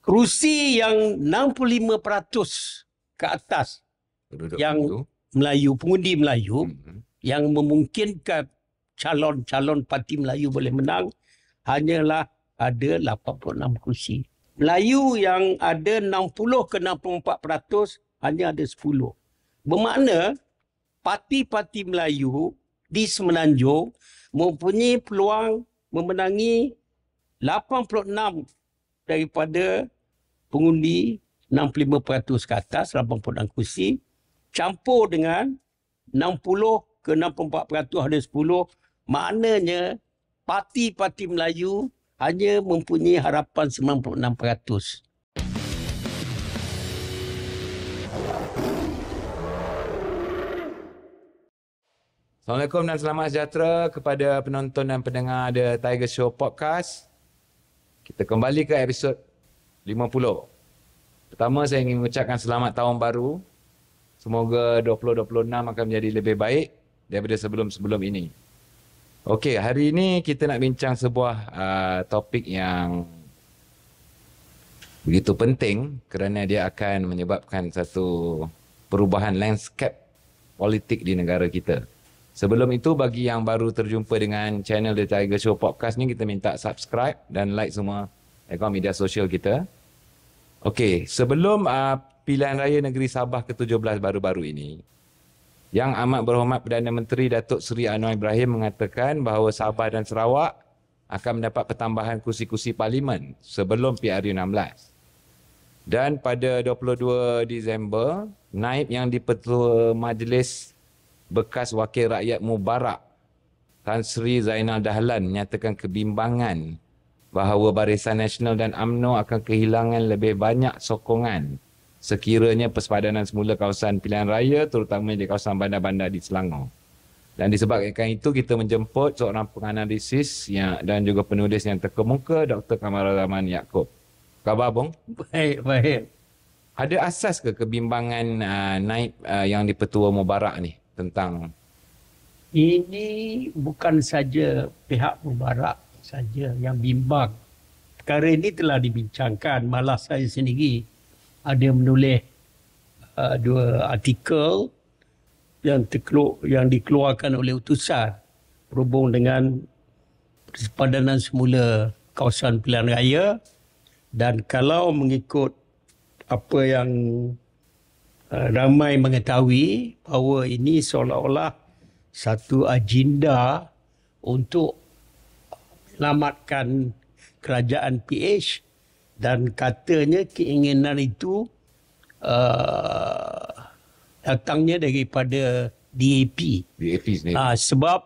Kerusi yang 65% ke atas Penduduk yang itu. Melayu, pengundi Melayu, yang memungkinkan calon-calon parti Melayu boleh menang, hanyalah ada 86 kerusi. Melayu yang ada 60 ke 64% hanya ada 10. Bermakna parti-parti Melayu di Semenanjung mempunyai peluang memenangi 86 daripada pengundi 65% ke atas, 86 kursi, campur dengan 60 ke 64% ada 10. Maknanya parti-parti Melayu hanya mempunyai harapan 96%. Assalamualaikum dan selamat sejahtera kepada penonton dan pendengar The Tiger Show Podcast. Kita kembali ke episod 50. Pertama, saya ingin mengucapkan selamat tahun baru. Semoga 2026 akan menjadi lebih baik daripada sebelum-sebelum ini. Okey, hari ini kita nak bincang sebuah topik yang begitu penting kerana dia akan menyebabkan satu perubahan landscape politik di negara kita. Sebelum itu, bagi yang baru terjumpa dengan channel The Tiger Show Podcast ni, kita minta subscribe dan like semua akaun media sosial kita. Okey, sebelum pilihan raya negeri Sabah ke-17 baru-baru ini, Yang Amat Berhormat Perdana Menteri Datuk Seri Anwar Ibrahim mengatakan bahawa Sabah dan Sarawak akan mendapat pertambahan kursi-kursi parlimen sebelum PRU16. Dan pada 22 Disember, Naib Yang di-Pertua Majlis Bekas Wakil Rakyat Mubarak, Tan Sri Zainal Dahlan menyatakan kebimbangan bahawa Barisan Nasional dan UMNO akan kehilangan lebih banyak sokongan sekiranya persepadanan semula kawasan pilihan raya, terutama di kawasan bandar-bandar di Selangor. Dan disebabkan itu, kita menjemput seorang penganalisis dan juga penulis yang terkemuka, Dr. Kamarul Zaman Yaakob. Khabar, Bung? Baik. Ada asas ke kebimbangan Naib Yang di-Pertua Mubarak ni tentang... Ini bukan saja pihak Mubarak saja yang bimbang. Perkara ini telah dibincangkan. Malah saya sendiri ada menulis 2 artikel yang dikeluarkan oleh utusan berhubung dengan persepadanan semula kawasan pilihan raya. Dan kalau mengikut apa yang ramai mengetahui, bahawa ini seolah-olah satu agenda untuk selamatkan kerajaan PH, dan katanya keinginan itu datangnya daripada DAP. DAP sendiri. Sebab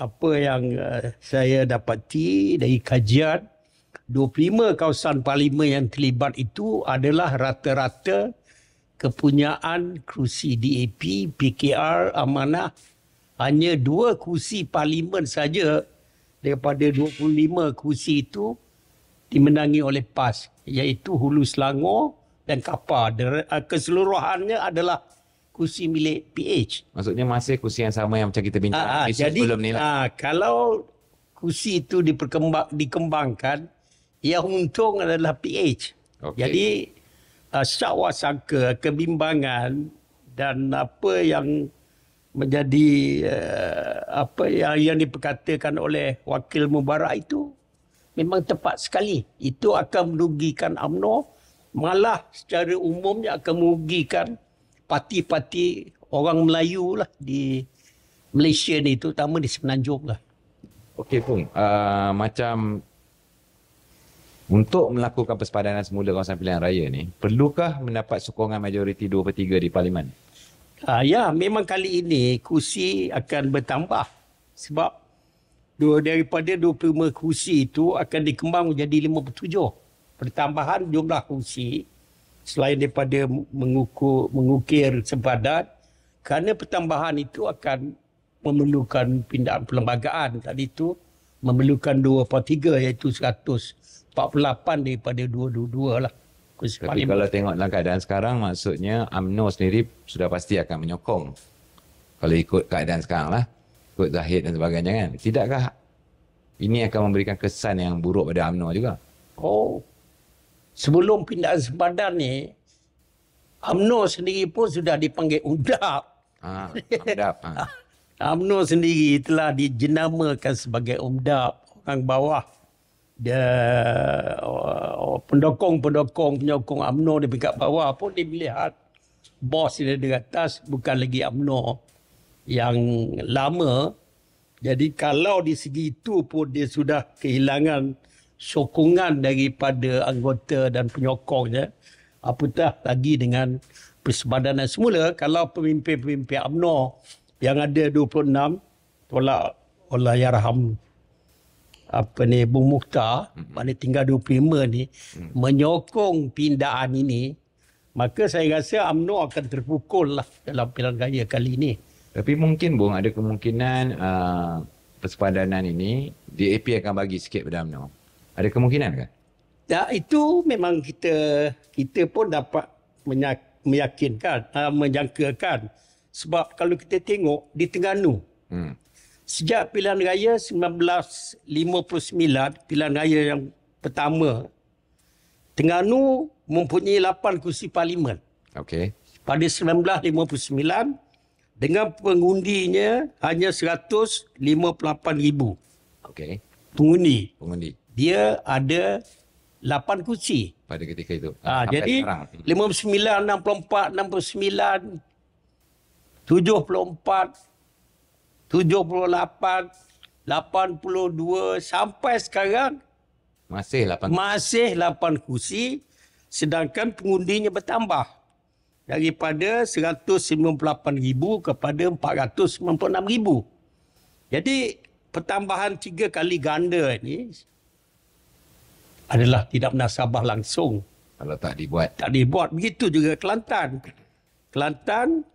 apa yang saya dapati dari kajian, 25 kawasan parlimen yang terlibat itu adalah rata-rata kepunyaan kerusi DAP, PKR, Amanah. Hanya 2 kerusi parlimen saja daripada 25 kerusi itu dimenangi oleh PAS, iaitu Hulu Selangor dan Kapar. Keseluruhannya adalah kerusi milik PH. Maksudnya masih kursi yang sama yang macam kita bincang Jadi sebelum ni lah. Kalau kursi itu dikembangkan, yang untung adalah PH. Okay. Jadi syakwa sangka, kebimbangan dan apa yang menjadi apa yang diperkatakan oleh Wakil Mubarak itu memang tepat sekali. Itu akan merugikan UMNO, malah secara umumnya akan merugikan parti-parti orang Melayu lah di Malaysia ni, terutama di Semenanjung lah. Okey Pung, macam untuk melakukan persepadanan semula kawasan pilihan raya ni, perlukah mendapat sokongan majoriti 2/3 di Parlimen? Ya, memang kali ini kursi akan bertambah. Sebab daripada 25 kursi itu akan dikembang menjadi 57. Pertambahan jumlah kursi selain daripada mengukir sempadan, kerana pertambahan itu akan memerlukan pindaan perlembagaan. Tadi itu memerlukan 2/3, iaitu 148 daripada 222 lah. Tapi kalau tengok dalam keadaan sekarang, maksudnya UMNO sendiri sudah pasti akan menyokong. Kalau ikut keadaan sekarang lah, ikut Zahid dan sebagainya kan. Tidakkah ini akan memberikan kesan yang buruk pada UMNO juga? sebelum pindahan sempadan ni, UMNO sendiri pun sudah dipanggil UMDAP. UMDAP. UMNO sendiri telah dijenamakan sebagai UMDAP. Orang bawah, dia pendokong UMNO di peringkat bawah pun dia melihat bos dia di atas bukan lagi UMNO yang lama. Jadi kalau di segi itu pun dia sudah kehilangan sokongan daripada anggota dan penyokongnya, apatah lagi dengan Persebadanan semula. Kalau pemimpin-pemimpin UMNO yang ada 26 tolak Allahyarham Bung Mukhtar, mana tinggal 25 ni, menyokong pindahan ini, maka saya rasa UMNO akan terpukul lah dalam pilihan raya kali ini. Tapi mungkin Bung ada kemungkinan Persepadanan ini DAP akan bagi sikit pada UMNO. Ada kemungkinan kan? Ya, itu memang kita pun dapat meyakinkan, menjangkakan. Sebab kalau kita tengok di Terengganu, sejak pilihan raya 1959, pilihan raya yang pertama, Terengganu mempunyai 8 kursi parlimen. Okey. Pada 1959, dengan pengundinya hanya 158,000 pengundi. Dia ada 8 kursi. Pada ketika itu. Jadi sekarang. 59, 64, 69, 74, 78, 82 sampai sekarang Masih 8 kursi, sedangkan pengundinya bertambah daripada 198,000 kepada 496,000. Jadi pertambahan 3 kali ganda ini adalah tidak menasabah langsung. Kalau tak dibuat. Tak dibuat. Begitu juga Kelantan. Kelantan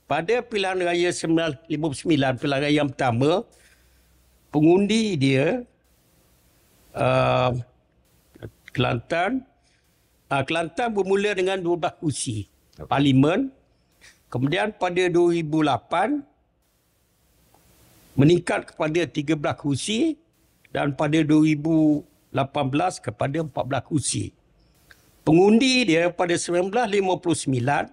pada pilihan raya 1959, pilihan raya yang pertama, pengundi dia Kelantan bermula dengan 12 kursi parlimen. Kemudian pada 2008 meningkat kepada 13 kursi dan pada 2018 kepada 14 kursi. Pengundi dia pada 1959,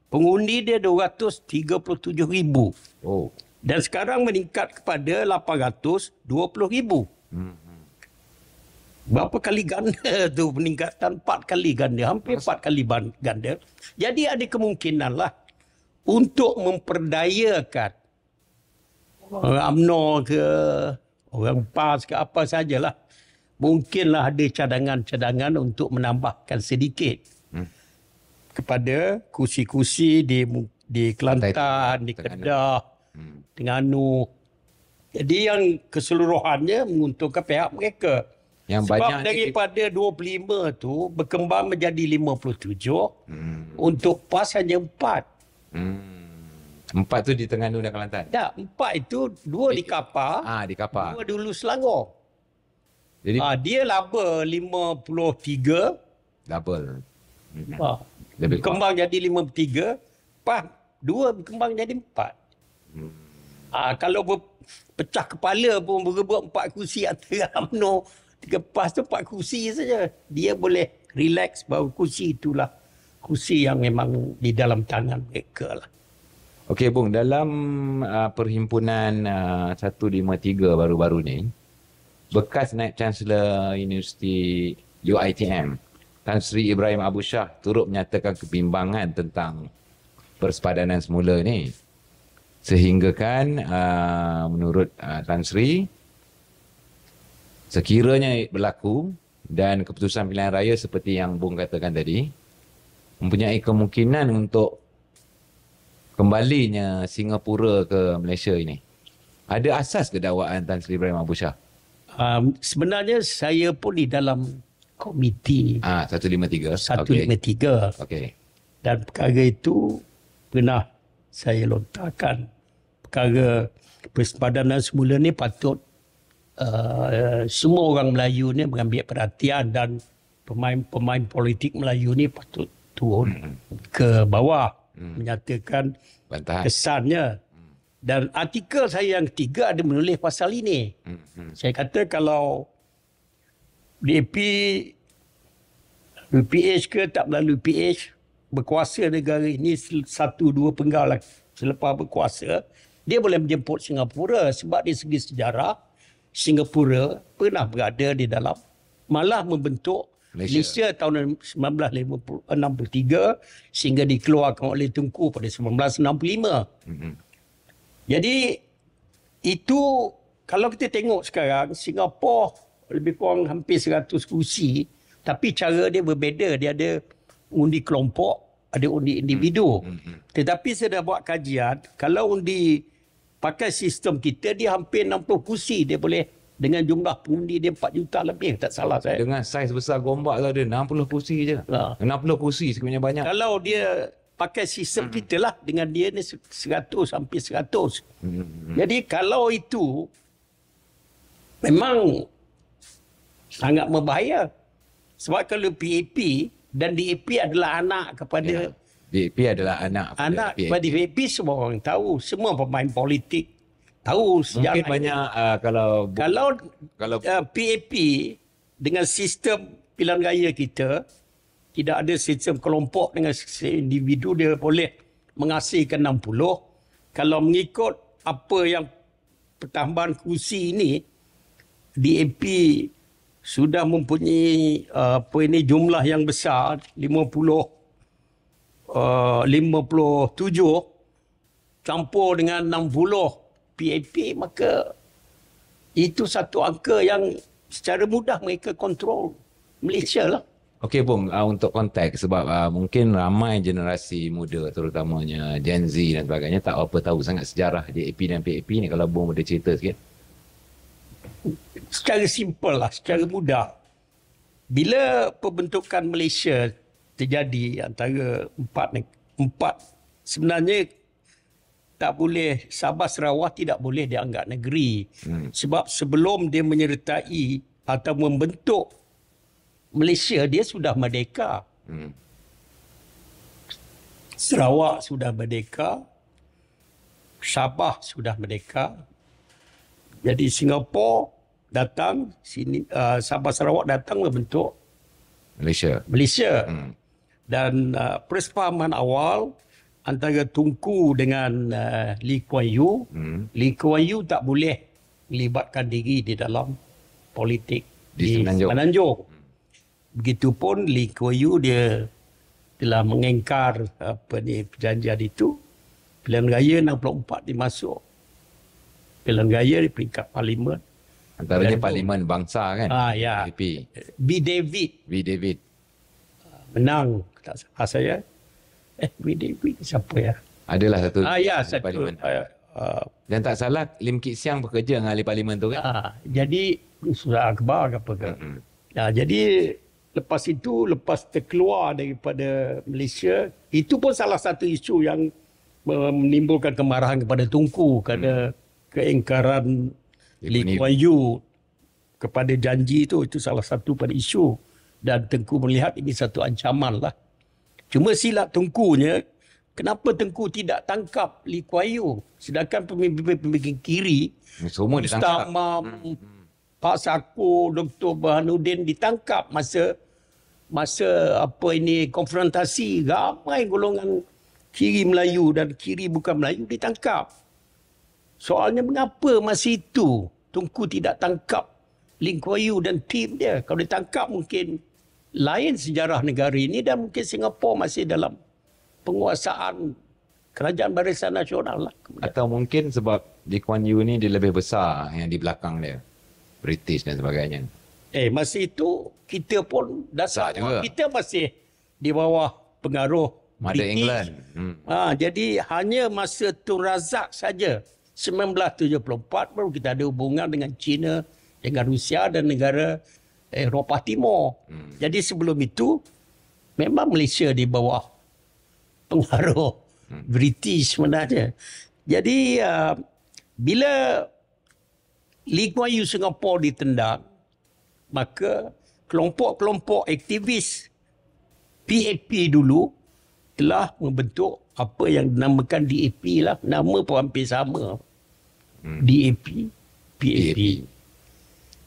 pengundi dia 237,000. Dan sekarang meningkat kepada 820,000. Berapa kali ganda tu peningkatan? 4 kali ganda. Hampir 4 kali ganda. Jadi ada kemungkinan lah untuk memperdayakan UMNO ke orang PAS ke apa sajalah. Mungkinlah ada cadangan-cadangan untuk menambahkan sedikit kepada kursi-kursi di Kelantan, di Kedah, Terengganu. Jadi yang keseluruhannya menguntungkan pihak mereka. Yang sebab banyak daripada 25 tu berkembang menjadi 57, untuk PAS hanya 4. 4 tu di Terengganu dan Kelantan? Tak, 4 itu 2 di Kapar, di Kapar. 2 dulu Selangor. Jadi dia laba 53. Double. Berkembang jadi 53. PAS 2 berkembang jadi 4. Kalau pecah kepala pun berebut 4 kursi antara UMNO, 3 PAS tu 4 kursi saja. Dia boleh relax bahawa kursi itulah kursi yang memang di dalam tangan mereka lah. Okey Bung, dalam perhimpunan 153 baru-baru ni, bekas Naib Chancellor Universiti UiTM, Tan Sri Ibrahim Abu Shah turut menyatakan kebimbangan tentang persepadanan semula ni. Sehinggakan menurut Tan Sri, sekiranya berlaku dan keputusan pilihan raya seperti yang Bung katakan tadi, mempunyai kemungkinan untuk kembalinya Singapura ke Malaysia ini. Ada asas ke dakwaan Tan Sri Ibrahim Abu Shah? Sebenarnya saya pun di dalam komiti 153. 153. Okey. Dan perkara itu pernah saya lontarkan. Perkara persepadanan semula ni patut semua orang Melayu ni mengambil perhatian dan pemain politik Melayu ni patut turun ke bawah menyatakan bantahan kesannya. Dan artikel saya yang ketiga ada menulis pasal ini. Saya kata kalau DAP PH ke tak melalui PH, berkuasa negara ini satu dua penggal lah selepas berkuasa, dia boleh menjemput Singapura sebab dari segi sejarah Singapura pernah berada di dalam, malah membentuk Malaysia tahun 1963 sehingga dikeluarkan oleh Tunku pada 1965. Jadi itu kalau kita tengok sekarang Singapura lebih kurang hampir 100 kursi, tapi cara dia berbeza. Dia ada undi kelompok, ada undi individu. Tetapi saya dah buat kajian, kalau undi pakai sistem kita, dia hampir 60 kursi dia boleh. Dengan jumlah pengundi dia 4 juta lebih, tak salah saya. Dengan saiz besar Gombak tu ada 60 kursi je. 60 kursi sebenarnya banyak. Kalau dia pakai sistem kita lah, dengan dia ni 100 hampir 100. Jadi kalau itu memang sangat berbahaya. Sebab kalau PAP dan DAP adalah anak kepada DAP adalah anak kepada PAP, semua orang tahu, semua pemain politik tahu sejarah. Mungkin banyak kalau PAP dengan sistem pilihan raya kita, tidak ada sistem kelompok dengan individu, dia boleh menghasilkan 60. Kalau mengikut apa yang pertambahan kursi ini, DAP sudah mempunyai jumlah yang besar, 57 campur dengan 60 PAP, maka itu satu angka yang secara mudah mereka kontrol Malaysia lah. Okey Bung, untuk konteks sebab mungkin ramai generasi muda terutamanya Gen Z dan sebagainya tak apa tahu sangat sejarah DAP dan PAP ni. Kalau Bung boleh cerita sikit. Secara simple lah, secara mudah. Bila pembentukan Malaysia terjadi antara empat sebenarnya tak boleh, Sabah Sarawak tidak boleh dianggap negeri. Sebab sebelum dia menyertai atau membentuk Malaysia, dia sudah merdeka. Sarawak sudah merdeka, Sabah sudah merdeka. Jadi Singapura datang, Sabah Sarawak datang membentuk Malaysia. Dan persefahaman awal antara Tunku dengan Lee Kuan Yew, Lee Kuan Yew tak boleh melibatkan diri di dalam politik di Semenanjung. Begitupun Lee Kuan Yew dia telah mengingkar perjanjian itu. Pilihan raya 64 dimasuk. Pilihan raya di peringkat parlimen. Antaranya parlimen bangsa kan? Ya. B. David. Menang, tak salah saya. B. David siapa ya? Adalah satu satu parlimen. Dan tak salah Lim Kit Siang bekerja dengan ahli parlimen tu kan? Jadi Surah Akbar ke apa ke. Jadi lepas itu, lepas terkeluar daripada Malaysia, itu pun salah satu isu yang menimbulkan kemarahan kepada Tunku kerana keingkaran Lee Kuan Yew kepada janji itu salah satu pada isu. Dan Tengku melihat ini satu ancaman lah. Cuma silap Tengkunya, kenapa Tengku tidak tangkap Lee Kuan Yew? Sedangkan pemimpin kiri, semua ditangkap. Ustaz Mam, Pak Sako, Dr. Burhanuddin ditangkap masa konfrontasi. Ramai golongan kiri Melayu dan kiri bukan Melayu ditangkap. Soalnya mengapa masa itu Tunku tidak tangkap Lee Kuan Yew dan tim dia? Kalau ditangkap mungkin lain sejarah negara ini dan mungkin Singapura masih dalam penguasaan Kerajaan Barisan Nasional lah. Atau mungkin sebab Lee Kuan Yew ni dia lebih besar yang di belakang dia, British dan sebagainya. Masa itu kita pun kita masih di bawah pengaruh Mother British. England. Jadi hanya masa Tun Razak saja 1974 baru kita ada hubungan dengan China, dengan Rusia dan negara Eropah Timur. Jadi sebelum itu memang Malaysia di bawah pengaruh British sebenarnya. Jadi bila Lee Kuan Yew Singapura ditendang, maka kelompok-kelompok aktivis PAP dulu telah membentuk apa yang dinamakan DAP lah. Nama pun hampir sama. DAP, PAP.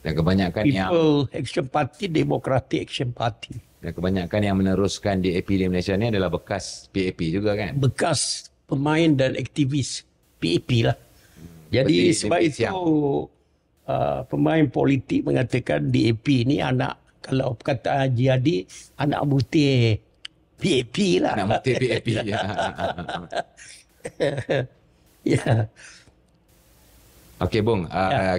Dan kebanyakan People Action Party, Democratic Action Party. Dan kebanyakan yang meneruskan DAP di Malaysia ni adalah bekas PAP juga kan? Bekas pemain dan aktivis PAP lah. Jadi Seperti sebab Lim itu Siang. pemain politik mengatakan DAP ni anak, kalau perkataan Haji Hadi, anak butir PAP lah. Nak mutih PAP. Ya. Ya. Okey Bung,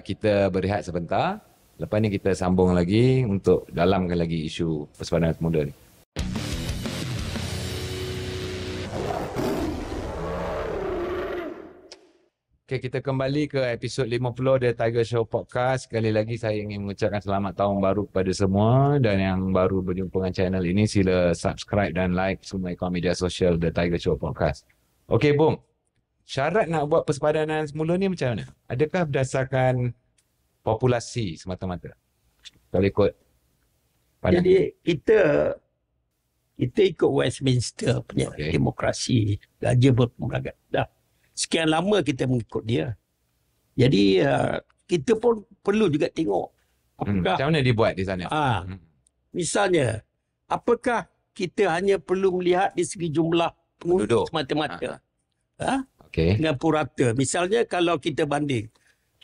kita berehat sebentar. Lepas ni kita sambung lagi untuk dalamkan lagi isu persepadanan pemuda ni. Okey, kita kembali ke episod 50 The Tiger Show Podcast. Sekali lagi saya ingin mengucapkan selamat tahun baru kepada semua, dan yang baru berjumpa dengan channel ini sila subscribe dan like semua akaun media sosial The Tiger Show Podcast. Okey Bung, syarat nak buat persepadanan semula ni macam mana? Adakah berdasarkan populasi semata-mata? Kalau ikut pandangan. Jadi kita ikut Westminster punya demokrasi, Raja Berpemeragat. Dah sekian lama kita mengikut dia. Jadi kita pun perlu juga tengok apakah macam mana dibuat di sana. Misalnya, apakah kita hanya perlu melihat di segi jumlah penduduk semata-mata dengan purata. Misalnya kalau kita banding,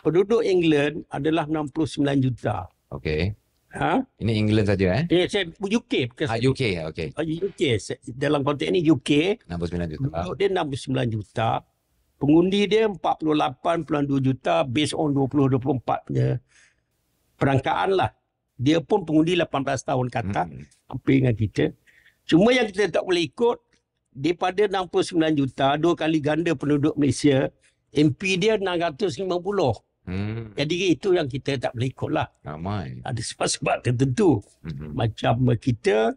penduduk England adalah 69 juta. Okey. Ini England saja Saya UK. UK, okey. UK. Dalam konteks ini UK. 69 juta. Penduduk dia 69 juta. Pengundi dia 48.2 juta based on 2024 punya perangkaan lah. Dia pun pengundi 18 tahun ke atas. Hampir dengan kita. Cuma yang kita tak boleh ikut, daripada 69 juta, 2 kali ganda penduduk Malaysia, MP dia 650. Jadi itu yang kita tak boleh ikut lah. Ramai. Ada sebab-sebab tertentu. Macam kita,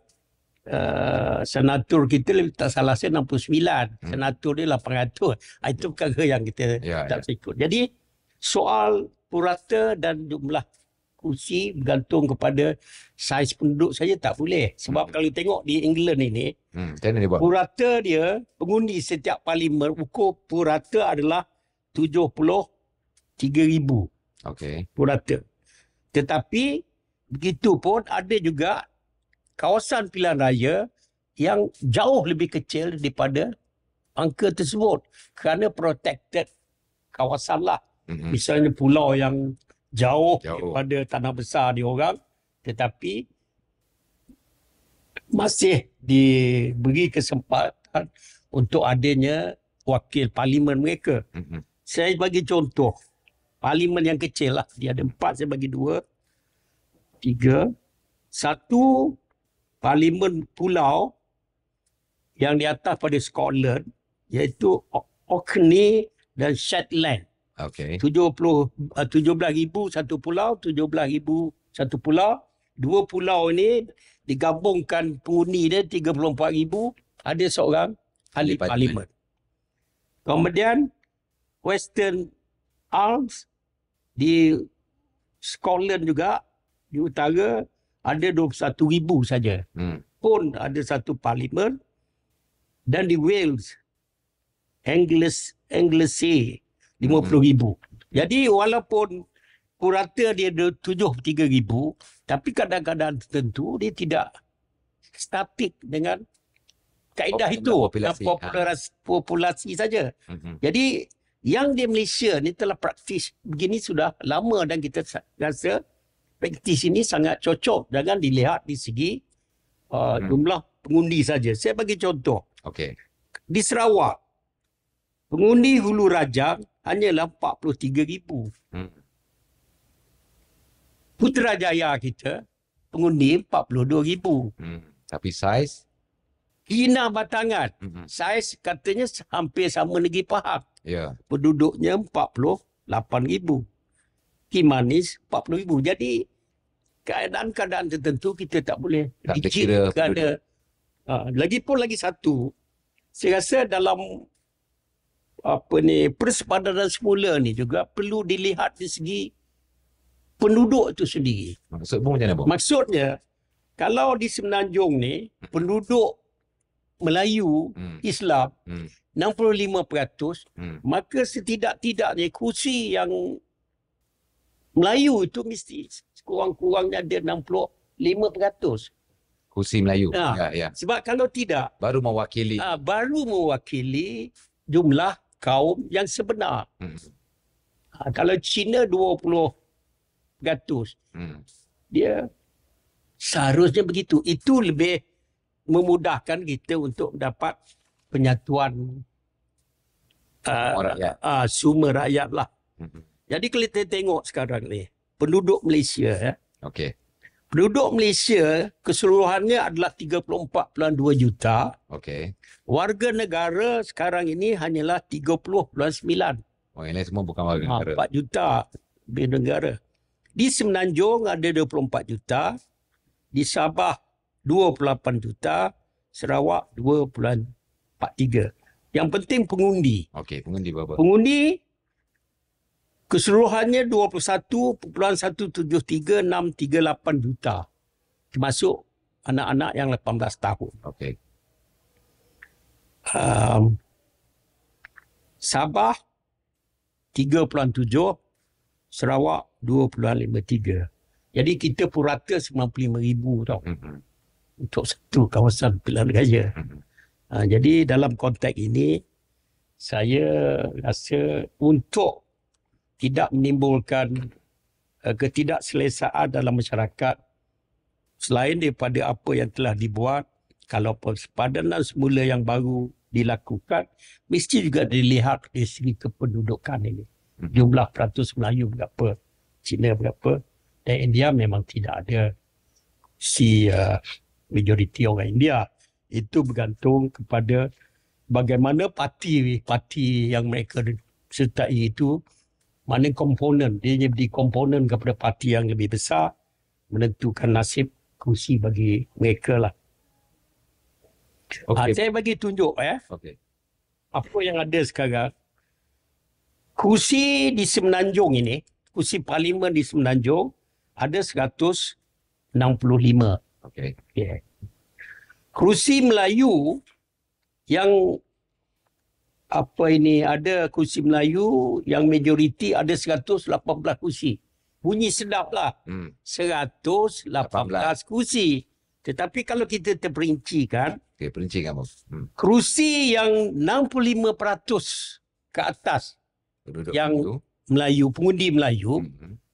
senator kita tak salah saya 69. Senator dia 800. Itu perkara yang kita tak boleh ikut. Jadi soal purata dan jumlah kursi bergantung kepada saiz penduduk saja tak boleh. Sebab kalau tengok di England ini, purata dia, pengundi setiap parlimen, ukur purata adalah 73,000. Purata. Tetapi begitu pun ada juga kawasan pilihan raya yang jauh lebih kecil daripada angka tersebut kerana protected kawasan lah. Misalnya pulau yang jauh daripada tanah besar diorang, tetapi masih diberi kesempatan untuk adanya wakil parlimen mereka. Saya bagi contoh, parlimen yang kecil lah. Dia ada 4, saya bagi 2, 3. Satu, parlimen pulau yang di atas pada Scotland, iaitu Orkney dan Shetland. 17,000 satu pulau, 17,000 satu pulau. 2 pulau ini digabungkan penghuni dia 34,000. Ada seorang ahli parlimen. Kemudian Western Isles di Scotland juga, di utara, ada 21,000 saja. Pun ada satu parlimen. Dan di Wales, Anglesey, 50,000. Jadi walaupun purata dia 73,000, tapi kadang-kadang tertentu dia tidak statik dengan kaedah itu. Populasi saja. Jadi yang di Malaysia ni telah praktis begini sudah lama, dan kita rasa praktis ini sangat cocok. Jangan dilihat di segi jumlah pengundi saja. Saya bagi contoh. Di Sarawak, pengundi Hulu Rajang hanyalah 43,000. Putrajaya kita, pengundi 42,000. Tapi saiz? Hina Batangan, saiz katanya hampir sama Negeri Pahang. Penduduknya 48,000. Kimanis 40,000. Jadi keadaan-keadaan tertentu kita tak boleh rigid kerana lagipun lagi satu, saya rasa dalam persepadanan semula ni juga perlu dilihat di segi penduduk itu sendiri. Maksud Bung macam mana, Bung? Maksudnya, kalau di Semenanjung ni penduduk Melayu Islam 65%, maka setidak-tidaknya kursi yang Melayu itu mesti kurang-kurangnya ada 65%. Kursi Melayu. Ah, Ya. Sebab kalau tidak, Baru mewakili. baru mewakili jumlah kaum yang sebenar. Kalau Cina 20%, dia seharusnya begitu. Itu lebih memudahkan kita untuk mendapat penyatuan sumber rakyat lah. Jadi kalau kita tengok sekarang ni, penduduk Malaysia, Okey. penduduk Malaysia keseluruhannya adalah 34.2 juta. Okey. Warga negara sekarang ini hanyalah 30.9. Oh, yang lain semua bukan warga negara. 4 juta lebih negara. Di Semenanjung ada 24 juta. Di Sabah 28 juta. Sarawak 2.43. Yang penting pengundi. Okey, pengundi berapa? Pengundi keseluruhannya 21.173.638 juta. Termasuk anak-anak yang 18 tahun. Okey. Sabah 3.7, Sarawak 2.53. Jadi kita purata 95,000 tau. Untuk satu kawasan pilihan raya. Jadi dalam konteks ini, saya rasa untuk tidak menimbulkan ketidakselesaan dalam masyarakat, selain daripada apa yang telah dibuat, kalau persepadanan semula yang baru dilakukan, mesti juga dilihat dari segi kependudukan ini. Jumlah peratus Melayu berapa, Cina berapa, dan India memang tidak ada majoriti orang India. Itu bergantung kepada bagaimana parti yang mereka sertai itu, mana komponen. Dia jadi komponen kepada parti yang lebih besar, menentukan nasib kursi bagi mereka lah. Okey. Saya bagi tunjuk Okey. apa yang ada sekarang. Kursi di Semenanjung ini, kursi parlimen di Semenanjung ada 165. Okey. Yeah. Kursi Melayu yang ada kursi Melayu yang majoriti ada 118 kursi. Bunyi sedap lah. 118 kursi. Tetapi kalau kita terperincikan, Okey, perincikan apa? kerusi yang 65% ke atas Penduduk yang itu. Melayu, pengundi Melayu,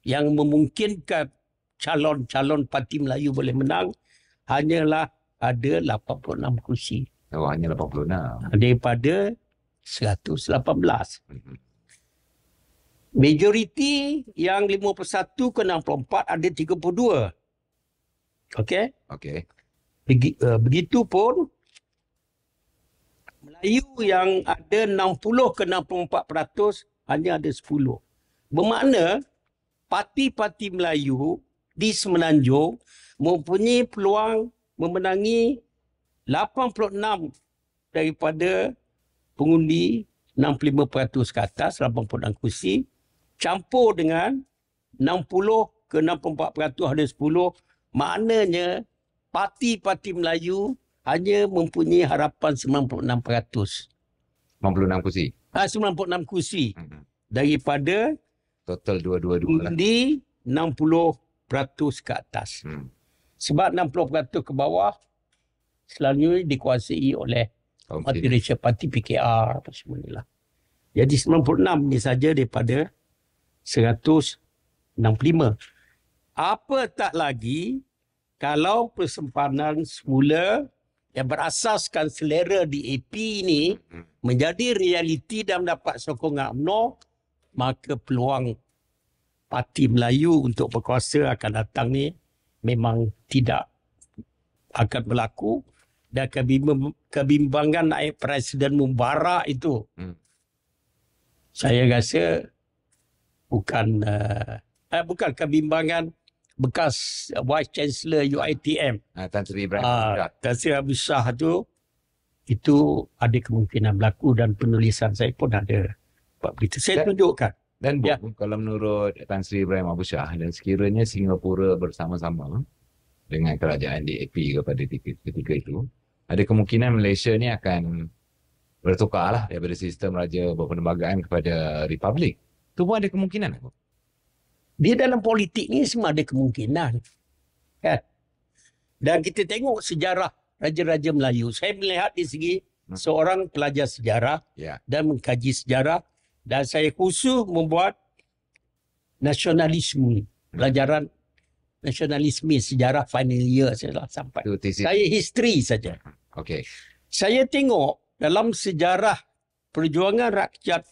yang memungkinkan calon-calon parti Melayu boleh menang, hanyalah ada 86 kursi. Oh, hanya 86. Daripada 118. Majoriti yang 51 ke 64 ada 32. Okey? Okey. Begitupun Melayu yang ada 60 ke 64% hanya ada 10. Bermakna parti-parti Melayu di Semenanjung mempunyai peluang memenangi 86 daripada pengundi 65% ke atas, 86 kursi, campur dengan 60 ke 64% ada 10. Maknanya parti-parti Melayu hanya mempunyai harapan 96%. 96 kursi. 96 kursi daripada Total 222 lah. undi 60% ke atas. Sebab 60% ke bawah selalunya dikuasai oleh multiracial parti PKR apa semua ni lah. Jadi 96 ni saja daripada 165. Apa tak lagi kalau persempadan semula yang berasaskan selera DAP ini menjadi realiti dan mendapat sokongan UMNO, maka peluang parti Melayu untuk berkuasa akan datang ni memang tidak akan berlaku, dan kebimbangan naik Presiden Mubarak itu saya rasa bukan kebimbangan bekas Vice Chancellor UiTM. Tan Sri Ibrahim. Tan Sri Ibrahim Shah itu ada kemungkinan berlaku, dan penulisan saya pun ada buat begitu. Saya tunjukkan. Dan kalau menurut Tan Sri Ibrahim Abu Shah, dan sekiranya Singapura bersama-sama dengan kerajaan DAP kepada ketika itu, ada kemungkinan Malaysia ni akan bertukar lah daripada sistem raja berperlembagaan kepada republik. Itu pun ada kemungkinan. Dia dalam politik ni semua ada kemungkinan. Kan? Dan kita tengok sejarah Raja-Raja Melayu. Saya melihat di segi seorang pelajar sejarah dan mengkaji sejarah. Dan saya khusus membuat nasionalisme, pelajaran nasionalisme sejarah final year saya lah sampai. Saya history saja. Okey. Saya tengok dalam sejarah perjuangan rakyat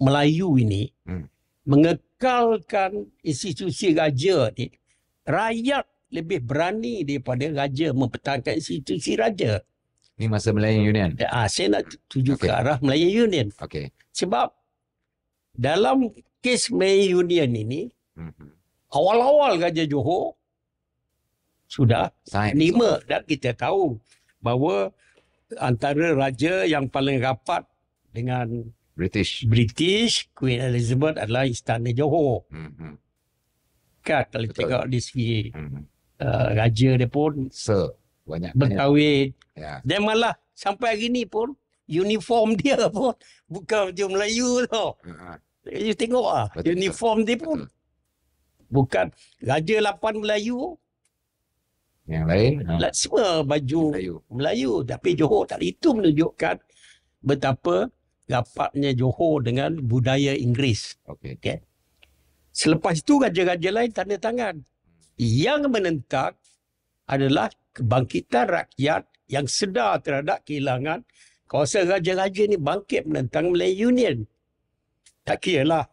Melayu ini mengekalkan institusi raja ni, rakyat lebih berani daripada raja mempertahankan institusi raja. Ni masa Malayan Union. Saya nak tuju ke arah Malayan Union. Okey. Sebab dalam kes Malayan Union ini, awal-awal Raja Johor sudah terima dan kita tahu bahawa antara raja yang paling rapat dengan British Queen Elizabeth adalah Istana Johor. Kan kalau tengok di segi raja dia pun banyak berkahwin. Dan malah sampai hari ni pun uniform dia pun bukan baju Melayu tau. You tengok uniform dia pun bukan Raja 8 Melayu. Yang lain semua baju Melayu. Tapi Johor tak. Itu menunjukkan betapa rapatnya Johor dengan budaya Inggeris. Okay. Selepas itu raja-raja lain tanda tangan. Yang menentang adalah kebangkitan rakyat yang sedar terhadap kehilangan. Kawasan raja-raja ni bangkit menentang Malayan Union. Tak kira lah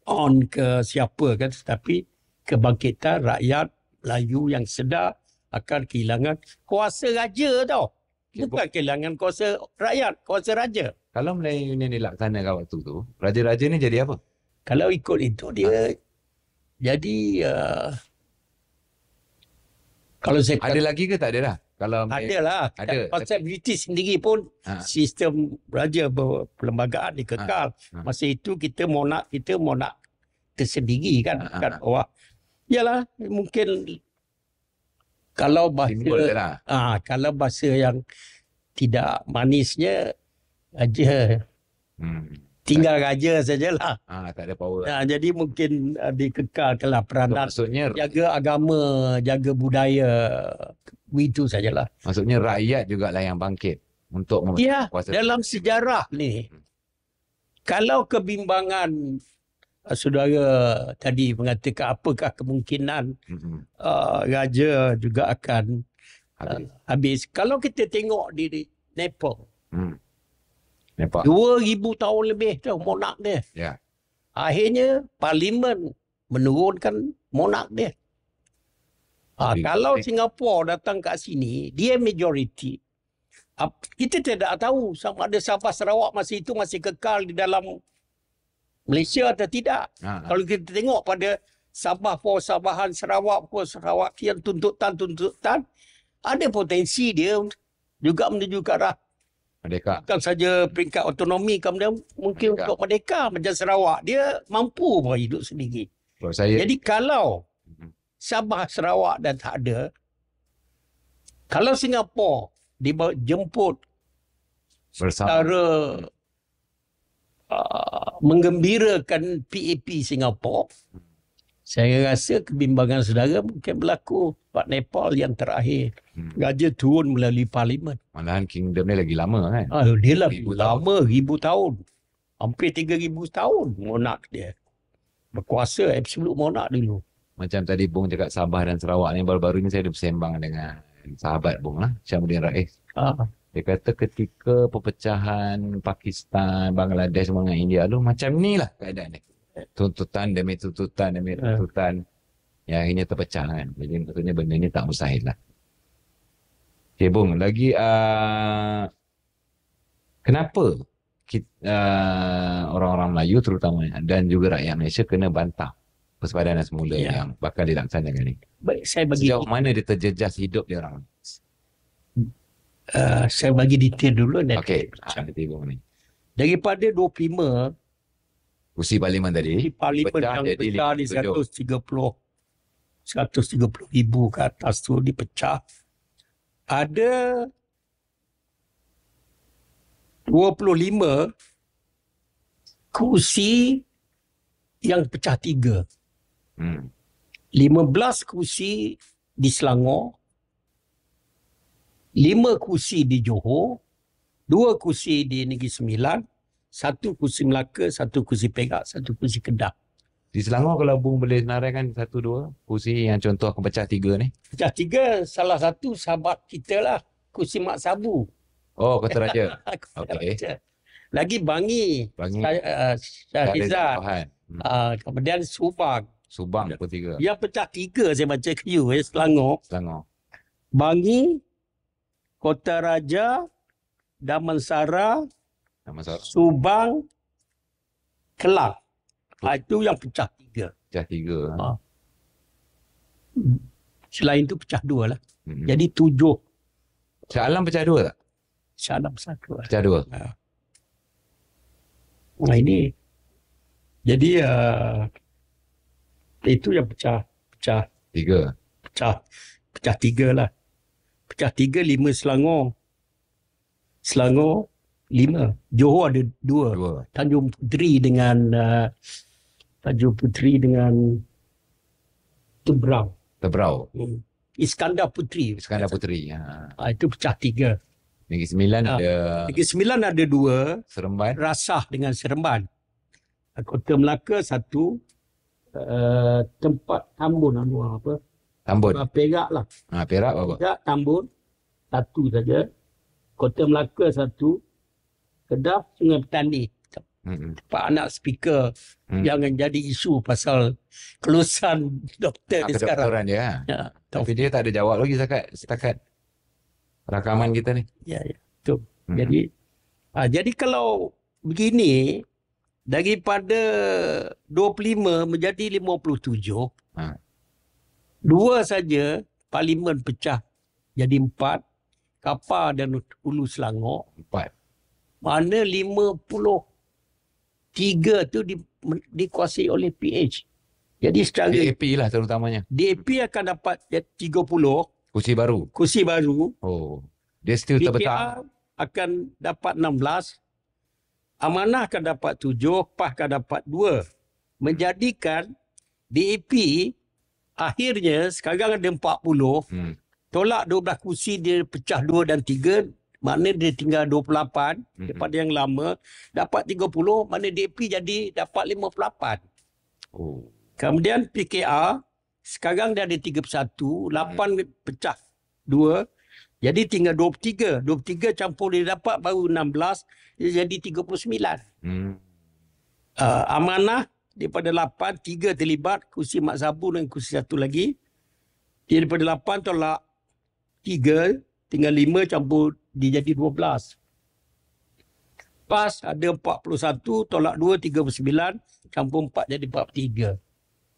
on ke siapa kan, tetapi kebangkitan rakyat Melayu yang sedar akan kehilangan kuasa raja tau. Bukan kehilangan kuasa rakyat, kuasa raja. Kalau Malayan Union dilaksanakan waktu tu, raja-raja ni jadi apa? Kalau ikut itu dia jadi kalau saya ada lagi ke tak ada dah? Kalau adalah. Pasal British sendiri pun sistem raja perlembagaan dikekal. Masa itu kita monark tersendiri kan. Wah. Yalah, mungkin kalau bahasa kalau bahasa yang tidak manisnya raja tinggal raja sajalah. Tak ada power. Jadi mungkin dikekalkanlah peranan jaga agama, jaga budaya. Itu sajalah. Maksudnya rakyat jugalah yang bangkit untuk kuasa. Dalam sejarah ni, kalau kebimbangan saudara tadi mengatakan apakah kemungkinan raja juga akan habis. Kalau kita tengok di Nepal, 2000 tahun lebih tu monark dia. Akhirnya parlimen menurunkan monark dia. Kalau Singapura datang kat sini, dia majoriti. Kita tidak tahu sama ada Sabah Sarawak masa itu masih kekal di dalam Malaysia atau tidak. Kalau kita tengok pada Sabah Sabahan Sarawak yang tuntutan ada potensi dia juga menuju ke arah merdeka. Bukan saja peringkat otonomi, kemudian mungkin untuk merdeka macam Sarawak. Dia mampu hidup sendiri. Jadi kalau Sabah Sarawak dan tak ada, kalau Singapura dijemput secara menggembirakan PAP Singapura, saya rasa kebimbangan saudara mungkin berlaku. Pak Nepal yang terakhir, raja turun melalui parlimen. Malahan kingdom ni lagi lama kan? Dia lagi lama, 1000 tahun. Hampir 3000 tahun monark dia. Berkuasa absolute monark dulu. Macam tadi Bung cakap Sabah dan Sarawak ni, baru-baru ni saya ada bersembang dengan sahabat Bung lah, Syamuddin Rais. Dia kata ketika perpecahan Pakistan, Bangladesh dengan India tu, macam ni lah keadaan dia. Tuntutan demi tuntutan demi tuntutan. Yang akhirnya terpecah kan. Jadi maksudnya benda ni tak mustahil lah. Okay Bung, lagi kenapa orang-orang Melayu terutama dan juga rakyat Malaysia kena bantah persepadanan semula yang bakal dilaksanakan ni? Baik, saya bagi sejauh mana dia terjejas hidup dia orang? Saya bagi detail dulu. Okey, detail Bung ni. Daripada 25 kursi parlimen tadi, parlimen yang pecah di 130,000 ke atas tu dipecah. Ada 25 kursi yang pecah 3. 15 kursi di Selangor, 5 kursi di Johor, 2 kursi di Negeri Sembilan, 1 kursi Melaka, 1 kursi Perak, 1 kursi Kedah. Di Selangor kalau Bung boleh senaraikan 1-2 kursi yang contoh akan pecah 3 ni. Pecah 3, salah satu sahabat kita lah, kursi Mak Sabu. Oh, Kota Raja. Kota Okey. Raja. Lagi Bangi, Bangi. Syahrizad. Tahan. Kemudian Subang. Subang pun 3. Yang pecah 3 saya baca ke you, Selangor. Selangor. Bangi, Kota Raja, Damansara, Nama Sarah. Subang, Kelang. Itu yang pecah 3. Pecah 3. Selain itu pecah 2 lah. Hmm. Jadi 7. Shah Alam pecah 2 tak? Shah Alam 1 lah. Pecah 2. Nah ini. Jadi itu yang pecah 3. 3 lah. Pecah 3, 5 Selangor. Selangor 5. Johor ada 2. 2. Tanjung Puteri dengan Tebrau. Tebrau. Iskandar Puteri. Iskandar Puteri. Itu pecah 3. Negeri Sembilan ada Negeri Sembilan ada 2. Seremban. Rasah dengan Seremban. Kota Melaka 1. Tempat Tambun apa? Tambun. Perak lah. Perak berapa? Perak, Tambun 1 saja. Kota Melaka 1. Kedah, Sungai Petani. Pak anak speaker jangan jadi isu pasal kelulusan doktor ni sekarang. Kedoktoran dia. Ya, Tapi dia tak ada jawab lagi setakat rakaman kita ni. Ya, betul. Jadi kalau begini, daripada 25 menjadi 57, 2 saja parlimen pecah jadi 4, Kapar dan Hulu Selangor. 4. Mana 53 tu dikuasai oleh PH. Jadi secara DAP lah terutamanya. DAP akan dapat 30 Kursi baru. baru. Oh. Dia still terbentang. PKR akan dapat 16. Amanah akan dapat 7. PAS akan dapat 2. Menjadikan DAP akhirnya sekarang ada 40. Tolak 12 kursi, dia pecah 2 dan 3. Maknanya dia tinggal 28 daripada yang lama. Dapat 30, mana DAP jadi dapat 58. Oh. Kemudian PKR, sekarang dia ada 31, 8 pecah 2. Jadi tinggal 23. 23 campur dia dapat baru 16, dia jadi 39. Amanah daripada 8, 3 terlibat, kursi Mak Sabu dan kursi 1 lagi. Dia daripada 8 tolak 3, tinggal 5 campur dia jadi 12. PAS ada 41, tolak 2, 39, campur 4 jadi 43.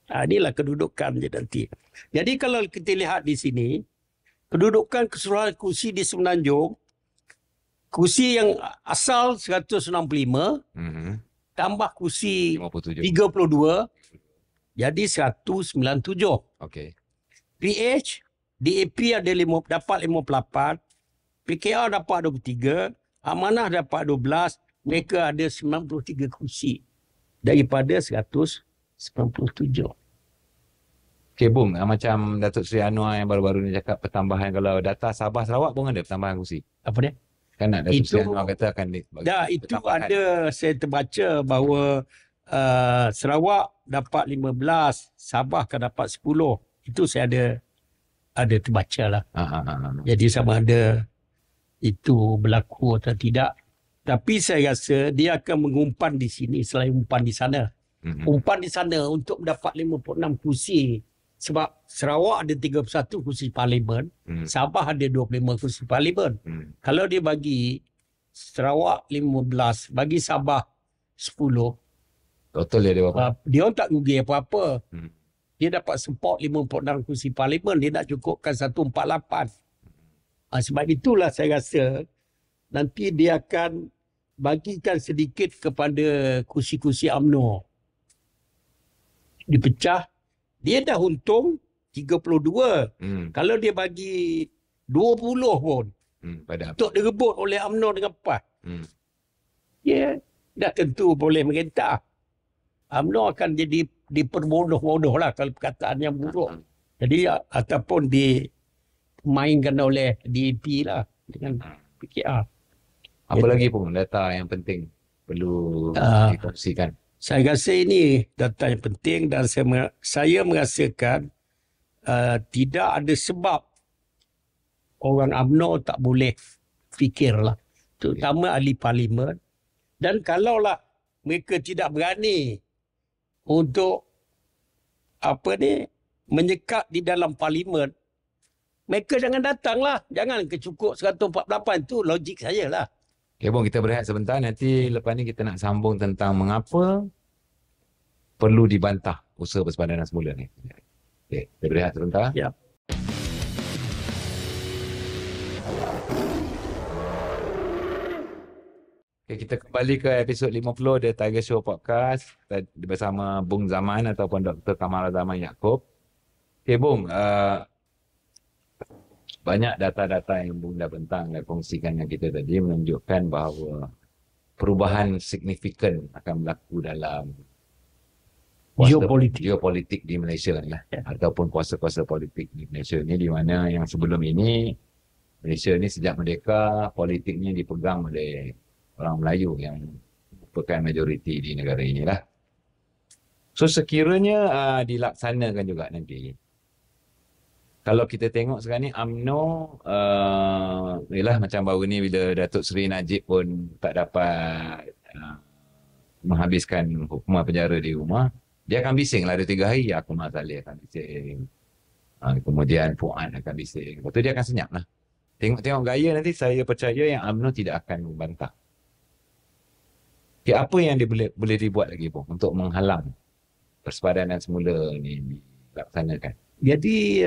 Inilah kedudukan dia nanti. Jadi kalau kita lihat di sini, kedudukan keseluruhan kursi di Semenanjung, kursi yang asal 165, tambah kursi 32, jadi 197. Okey. PH, DAP ada dapat 58, PKR dapat 23, Amanah dapat 12, mereka ada 93 kursi daripada 197. Okey, Bung, macam Datuk Seri Anwar yang baru-baru ni cakap pertambahan, kalau data Sabah Sarawak pun ada pertambahan kursi. Apa dia? Kan nak Datuk Seri Anwar kata akan itu ada, saya terbaca bahawa Sarawak dapat 15, Sabah akan dapat 10. Itu saya ada terbaca lah. Jadi sama ada itu berlaku atau tidak. Tapi saya rasa dia akan mengumpan di sini selain umpan di sana. Umpan di sana untuk mendapat 56 kursi. Sebab Sarawak ada 31 kursi parlimen, Sabah ada 25 kursi parlimen. Kalau dia bagi Sarawak 15, bagi Sabah 10, total dia ada berapa? Dia orang tak rugi apa-apa. Dia dapat support 56 kursi parlimen, dia nak cukupkan 148. Sebab itulah saya rasa nanti dia akan bagikan sedikit kepada kursi-kursi UMNO. Dipecah, dia dah untung 32. Kalau dia bagi 20 pun untuk direbut oleh UMNO dengan PAS, dia dah tentu boleh merintah. UMNO akan jadi diperbodoh-bodoh lah kalau perkataan yang buruk. Jadi ataupun dimainkan oleh DAP lah dengan PKR. Apa lagi pun data yang penting perlu dikongsikan? Saya rasa ini data yang penting dan saya merasakan tidak ada sebab orang UMNO tak boleh fikirlah. Terutama ahli parlimen. Dan kalaulah mereka tidak berani untuk menyekat di dalam parlimen, mereka jangan datanglah. Jangan kecukuk 148. Itu logik saya lah. Okay, Bong, kita berehat sebentar. Nanti lepas ni kita nak sambung tentang mengapa perlu dibantah usaha persepadanan semula ni. Okay, kita berehat sebentar. Ya. Okay, kita kembali ke episod 50 The Tiger Show Podcast bersama Bung Zaman ataupun Dr. Kamal Zaman Yaakob. Okay, Bung, banyak data-data yang Bung dah bentang dan kongsikan dengan kita tadi menunjukkan bahawa perubahan signifikan akan berlaku dalam geopolitik di Malaysia ni lah. Ataupun kuasa-kuasa politik di Malaysia ni, di mana yang sebelum ini Malaysia ni sejak merdeka politiknya dipegang oleh orang Melayu yang merupakan majoriti di negara inilah. So sekiranya dilaksanakan juga nanti, kalau kita tengok sekarang ni UMNO yalah macam baru ni bila Datuk Seri Najib pun tak dapat menghabiskan hukuman penjara di rumah, dia akan bising lah 2-3 hari. Akmal Saleh akan bising, kemudian Fuad akan bising, lepas tu dia akan senyap lah. Tengok-tengok gaya nanti, saya percaya yang UMNO tidak akan membantah. Okay, apa yang dia boleh dibuat lagi pun untuk menghalang persepadanan semula ni dilaksanakan? Jadi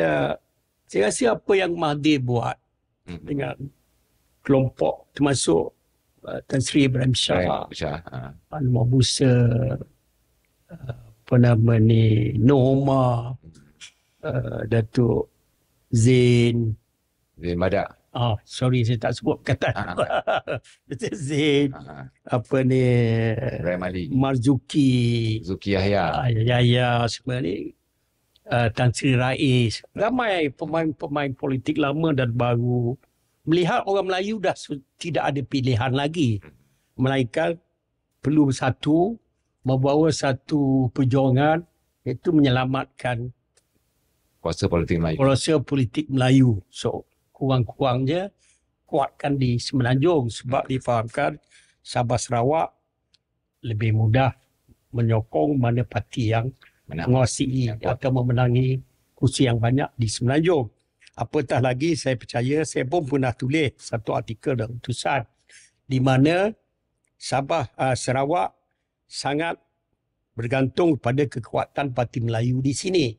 saya rasa apa yang Mahathir buat dengan kelompok termasuk Tan Sri Ibrahim Shah, Anwar Musa, Norma, Datuk Zain Badak. Sorry saya tak sebut perkataan. Datuk Zain, Ibrahim Ali, Marzuki Yahya, semua ni, Tan Sri Rais, ramai pemain politik lama dan baru melihat orang Melayu dah tidak ada pilihan lagi, melainkan perlu bersatu, membawa satu perjuangan, iaitu menyelamatkan kuasa politik Melayu. So kurang-kurangnya kuatkan di Semenanjung, sebab difahamkan Sabah Sarawak lebih mudah menyokong mana parti yang menguasai atau memenangi kursi yang banyak di Semenanjung. Apatah lagi, saya percaya, saya pun pernah tulis satu artikel dan utusan di mana Sabah Sarawak sangat bergantung pada kekuatan parti Melayu di sini.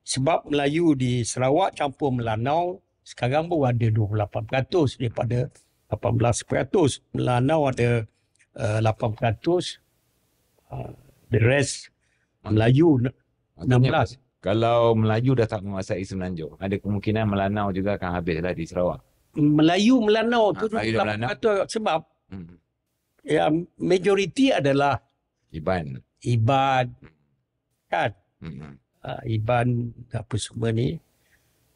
Sebab Melayu di Sarawak campur Melanau sekarang baru ada 28% daripada 18%. Melanau ada 8%. The rest Melayu 16%. Kalau Melayu dah tak menguasai Semenanjung, ada kemungkinan Melanau juga akan habislah di Sarawak. Melanau tu 8%, sebab majoriti adalah Iban kan. Iban apa semua ni.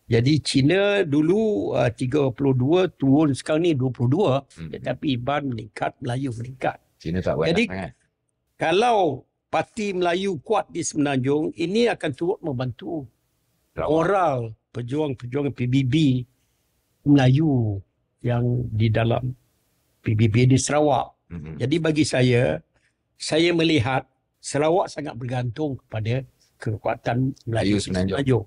Jadi Cina dulu 32 turun, sekarang ni 22. Tetapi Iban meningkat, Melayu meningkat. Cina tak buat. Jadi kalau parti Melayu kuat di Semenanjung, ini akan turut membantu moral pejuang-pejuang PBB Melayu yang di dalam PBB di Sarawak. Jadi bagi saya melihat Sarawak sangat bergantung kepada kekuatan Melayu Semenanjung.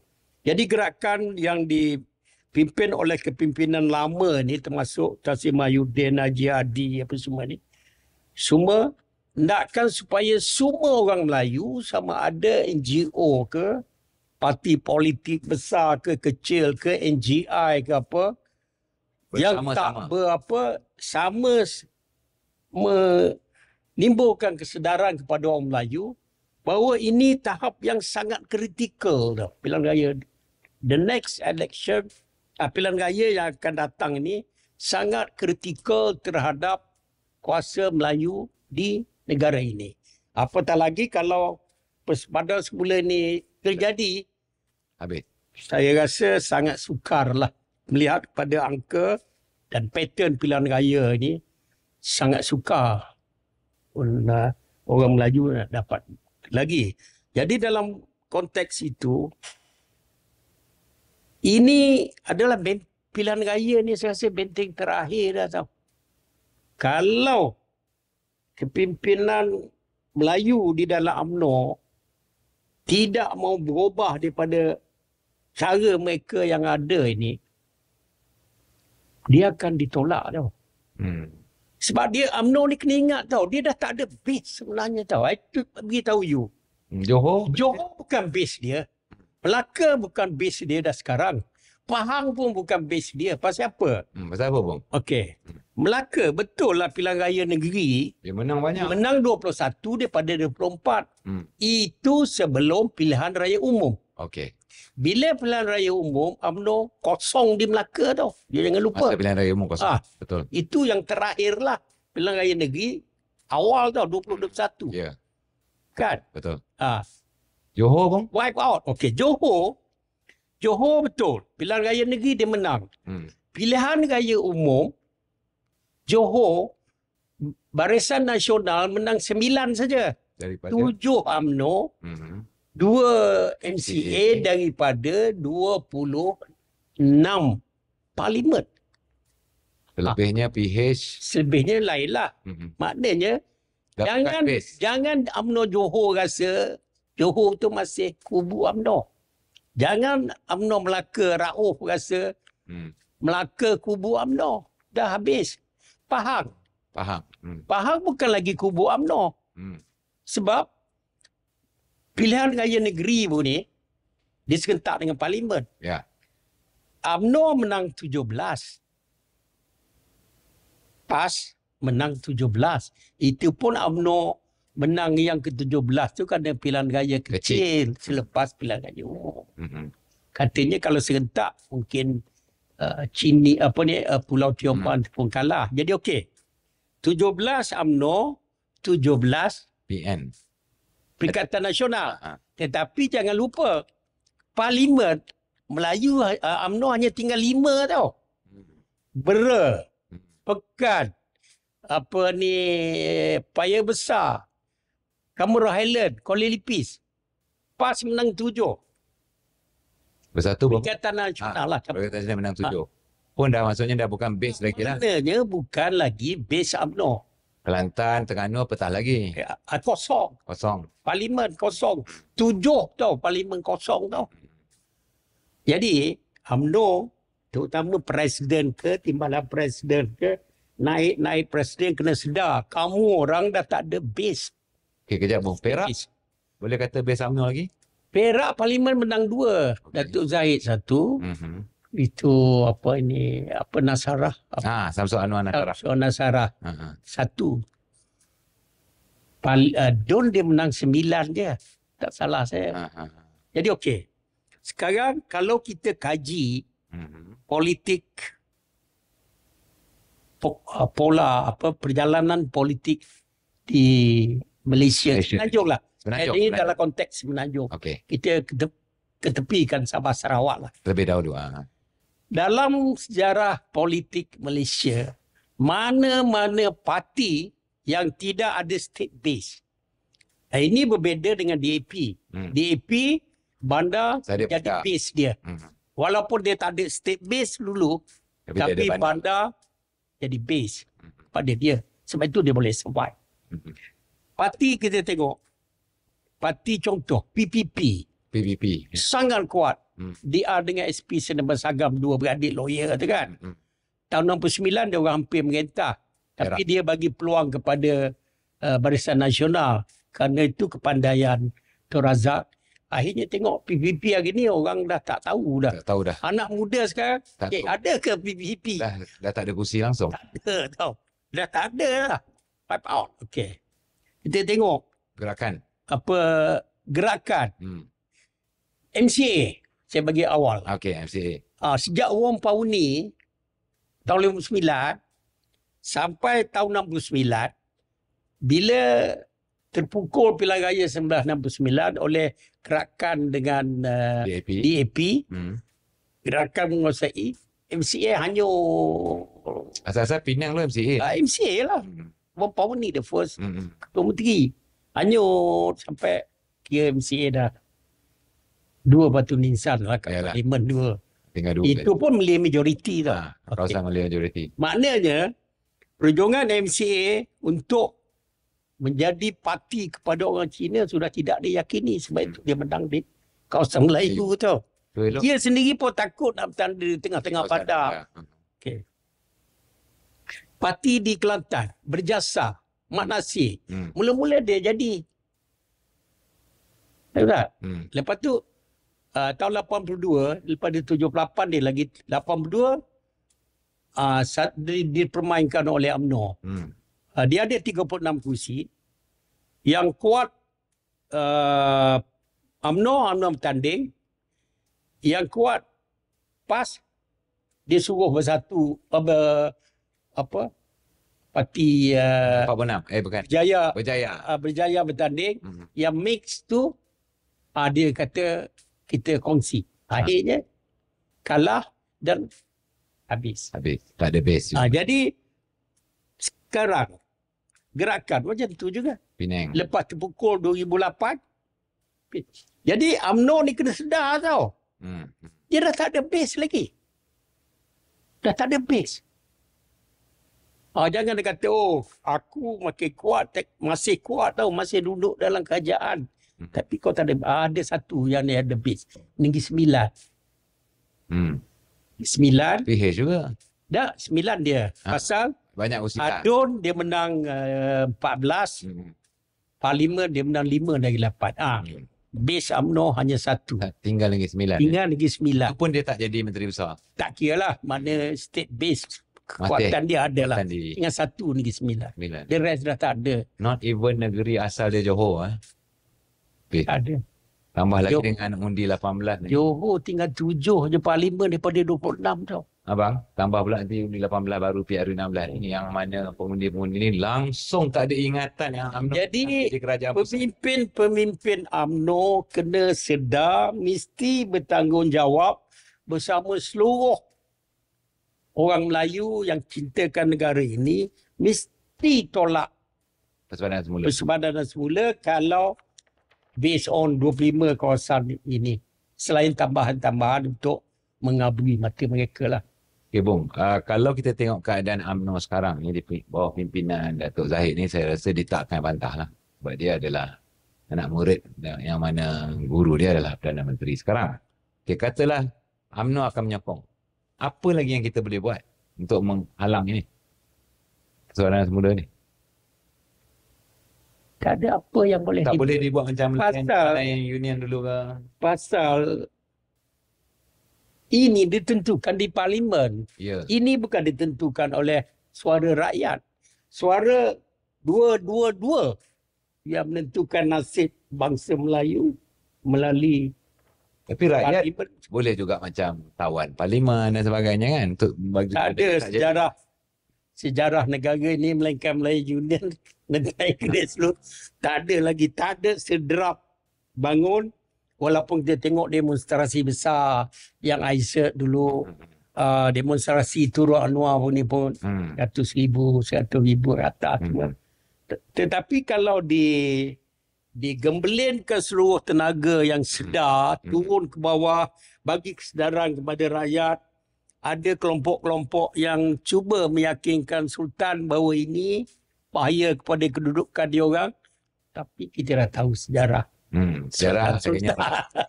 Jadi gerakan yang dipimpin oleh kepimpinan lama ni, termasuk Tan Sri Mahyudin, Haji Hadi, apa semua ni, semua nakkan supaya semua orang Melayu, sama ada NGO ke, parti politik besar ke, kecil ke, NGI ke apa, yang tak sama menimbulkan kesedaran kepada orang Melayu bahawa ini tahap yang sangat kritikal dah. Pilihan raya, the next election, pilihan raya yang akan datang ini sangat kritikal terhadap kuasa Melayu di negara ini. Apatah lagi kalau persepadanan semula ni terjadi, Saya rasa sangat sukarlah melihat kepada angka dan pattern pilihan raya ini, sangat sukar orang Melayu nak dapat lagi. Jadi dalam konteks itu, ini adalah pilihan raya ni saya rasa benteng terakhir dah tau. Kalau kepimpinan Melayu di dalam UMNO tidak mau berubah daripada cara mereka yang ada ini, dia akan ditolak tau. Sebab dia UMNO ni kena ingat tau, dia dah tak ada base sebenarnya tau. Itu beritahu you. Johor bukan base dia. Melaka bukan base dia dah sekarang. Pahang pun bukan base dia. Pasal apa? Pasal apa bang? Okey. Melaka betul lah pilihan raya negeri. Dia menang banyak. Menang 21 daripada 24. Itu sebelum pilihan raya umum. Okey. Bila pilihan raya umum, UMNO kosong di Melaka tau. Dia jangan lupa. Masa pilihan raya umum kosong. Betul. Itu yang terakhir lah. Pilihan raya negeri awal tau, 2021. Ya. Kan? Betul. Ah. Johor bang? Wipe out. Okey, Johor betul. Pilihan raya negeri dia menang. Pilihan raya umum, Johor, Barisan Nasional menang 9 saja. Daripada 7 UMNO, 2 MCA daripada 26 parlimen. Selebihnya PH. Selebihnya lain lah. Maknanya, jangan UMNO Johor rasa Johor tu masih kubu UMNO. Jangan UMNO Melaka Rauf rasa Melaka kubu UMNO. Dah habis. Pahang bukan lagi kubu UMNO. Sebab pilihan raya negeri pun ni diserentak dengan parlimen. Ya. UMNO menang 17. PAS menang 17. Itu pun UMNO menang yang ke-17 tu kerana pilihan raya kecil selepas pilihan raya umum. Katanya kalau serentak mungkin Pulau Tiongpan pun kalah. Jadi okey. 17 UMNO, 17 PN. Perikatan Nasional. Tetapi jangan lupa parlimen Melayu UMNO hanya tinggal 5 tau. Bera, Pekan, Paya Besar, Kamuara Highland, Kuala Lipis. PAS menang 7. Bersatu bang? Perikatan Nasional lah. Perikatan Nasional menang 7. Pun dah maksudnya dah bukan base lagi lah. Maknanya bukan lagi base UMNO. Kelantan, Terengganu petah lagi. Kosong. Parlimen kosong. 7 tau parlimen kosong tau. Jadi UMNO, terutama presiden ke, timbalan presiden ke, naik presiden kena sedar. Kamu orang dah tak ada base. Okey, kejap bang. Perak? Boleh kata base UMNO lagi? Perak parlimen menang 2. Datuk Zahid 1. Itu Nasarah. Samsul Anwar Nasarah. Samsul Nasarah. 1. Don dia menang 9 je. Tak salah saya. Jadi okey. Sekarang kalau kita kaji politik perjalanan politik di Malaysia. Semenanjung lah. Ini dalam konteks Semenanjung. Okay. Kita ketepikan Sabah Sarawak lah. Terlebih dahulu. Dalam sejarah politik Malaysia, mana-mana parti yang tidak ada state base. Ini berbeza dengan DAP. DAP, bandar jadi base dia. Walaupun dia tak ada state base dulu, tapi bandar jadi base pada dia. Sebab itu dia boleh survive. Parti kita tengok, parti contoh PPP. Sangat kuat. DR dengan SP Sdn Brsagam, dua beradik lawyer tu kan. Tahun 69 dia orang hampir merentah. Tapi dia bagi peluang kepada Barisan Nasional. Kerana itu kepandaian Tun Razak. Akhirnya tengok PPP hari ni orang dah tak tahu dah. Tak tahu dah. Anak muda sekarang, ada ke PPP? Dah tak ada kursi langsung. Tak ada tau. Dah tak ada lah. Wipe out. Okey. Kita tengok. Gerakan. Gerakan. MCA. Saya bagi awal. Okey, MCA. Sejak Wong Pauni, tahun 59, sampai tahun 69, bila terpukul pilihan raya 1969 oleh gerakan dengan DAP. Gerakan menguasai. MCA hanya Asal-asal Penang tu MCA. MCA lah. Power ni the first Ketua Menteri. Hanya sampai kira MCA dah 2 batu nisan lah kat Yalah. Parlimen 2. Tinggal 2. Itu pun Malay majority tau. Kawasan Malay majority. Maknanya perjuangan MCA untuk menjadi parti kepada orang Cina sudah tidak diyakini, sebab itu dia menang di kawasan Melayu tau. Dia sendiri pun takut nak bertanda di tengah-tengah bandar. Okay. Parti di Kelantan, Berjasa, Mat Nasir. Mula-mula dia jadi. Tak? Lepas tu tahun 82, lepas dia 78 dia lagi 82 dipermainkan oleh UMNO. Dia ada 36 kursi. Yang kuat UMNO bertanding. Yang kuat PAS dia suruh bersatu parti 46. Bukan. Berjaya bertanding. Yang mix tu dia kata kita kongsi. Akhirnya kalah dan habis. Tak ada base. Jadi sekarang gerakan macam tu juga. Penang. Lepas terpukul 2008. Jadi UMNO ni kena sedar tau. Dia dah tak ada base lagi. Dah tak ada base. Jangan dia kata, aku makin kuat, masih kuat tau, masih duduk dalam kerajaan. Tapi kau tak ada. Ada satu yang dia ada base. Negeri Sembilan. 9. PH juga. Dah 9 dia. Pasal banyak usia. Adun dia menang 14. Parlimen dia menang 5 dari 8. Base UMNO hanya 1. Tinggal Negeri Sembilan. Negeri Sembilan. Itu pun dia tak jadi menteri besar. Tak kira lah mana state base kekuatan dia ada lah. Tinggal 1 Negeri Sembilan. The rest dah tak ada. Not even negeri asal dia Johor. Tak ada. Tambah lagi dengan undi 18 ni. Johor tinggal 7 je parlimen daripada 26 tau. Abang, tambah pula nanti undi 18 baru PRU 16 ni, yang mana pengundi-pengundi ni langsung tak ada ingatan yang UMNO. Jadi pemimpin UMNO kena sedar, mesti bertanggungjawab bersama seluruh orang Melayu yang cintakan negara ini, mesti tolak persebadanan semula kalau based on 25 kawasan ini. Selain tambahan-tambahan untuk mengabui mata mereka lah. Okay, Bung. Kalau kita tengok keadaan UMNO sekarang ni di bawah pimpinan Datuk Zahid ni, saya rasa dia tak akan bantah lah. Sebab dia adalah anak murid yang mana guru dia adalah Perdana Menteri sekarang. Okay, katalah UMNO akan menyokong. Apa lagi yang kita boleh buat untuk menghalang ini? Soalan semula ni. Tak ada apa yang boleh tak boleh dibuat macam yang union dulu ke? Pasal ini ditentukan di parlimen. Ini bukan ditentukan oleh suara rakyat. Suara dua-dua yang menentukan nasib bangsa Melayu melalui tapi rakyat parlimen. Boleh juga macam tawan parlimen dan sebagainya kan. Untuk bagi tak ada sejarah negara ini melainkan Melayu Union negara Inggeris dulu. Tak ada lagi. Tak ada sedrap bangun. Walaupun kita tengok demonstrasi besar yang Aisyah dulu, demonstrasi Turut Anwar pun ni pun 100,000 rata. Tetapi kalau digembelinkan seluruh tenaga yang sedar, turun ke bawah, bagi kesedaran kepada rakyat, ada kelompok-kelompok yang cuba meyakinkan Sultan bahawa ini bahaya kepada kedudukan diorang, tapi kita dah tahu sejarah. Sejarah akhirnya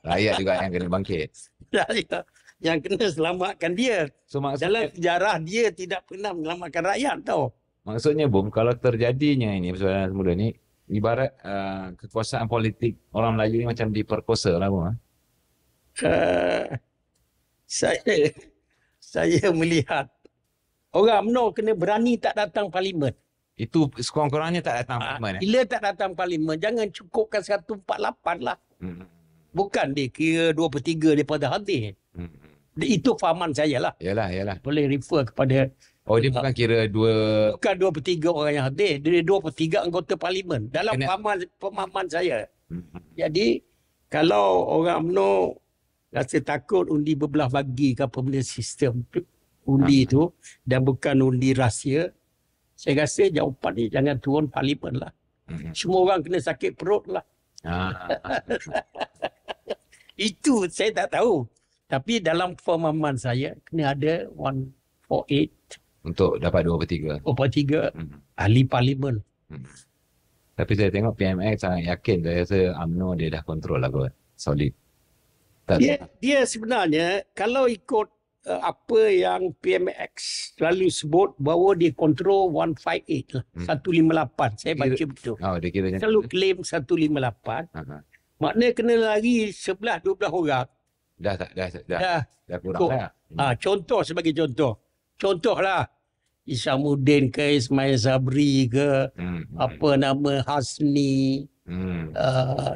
rakyat juga yang kena bangkit. Yang kena selamatkan dia. So, dalam sejarah dia tidak pernah menyelamatkan rakyat tau. Maksudnya Bung, kalau terjadinya ini persoalan semula ni, ibarat kekuasaan politik orang Melayu ni macam diperkosa lah Bung. Saya melihat orang UMNO kena berani tak datang parlimen. Itu sekurang-kurangnya tak datang parlimen. Bila tak datang parlimen, jangan cukupkan 148 lah. Bukan dia kira 2/3 daripada hadis. Itu fahaman saya lah. Yalah. Boleh refer kepada Oh, dia bukan kira dua... Bukan 2/3 orang yang hadir. Dia 2/3 anggota parlimen. Dalam Kena- pemahaman saya. Hmm. Jadi, kalau orang UMNO rasa takut undi berbelah bagi ke apa benda sistem undi tu dan bukan undi rahsia, saya rasa jawapan ni jangan turun parlimen lah. Hmm. Semua orang kena sakit perut lah. Ah. Itu saya tak tahu. Tapi dalam pemahaman saya, kena ada 148 Untuk dapat 2/3. 3 Hmm. ahli parlimen. Hmm. Tapi saya tengok PMX sangat yakin. Saya rasa UMNO dia dah kontrol lah kot. Solid. Tak Dia sebenarnya, kalau ikut apa yang PMX selalu sebut, bahawa dia kontrol 158 lah. 158. Saya baca betul. Oh, dia kira macam Selalu tu. claim 158. Ha. Maknanya kena lari 11-12 orang. Dah kurang Cukup. lah. Contoh sebagai contoh. Contohlah. Isamuddin ke Ismail Sabri ke apa nama Hasni,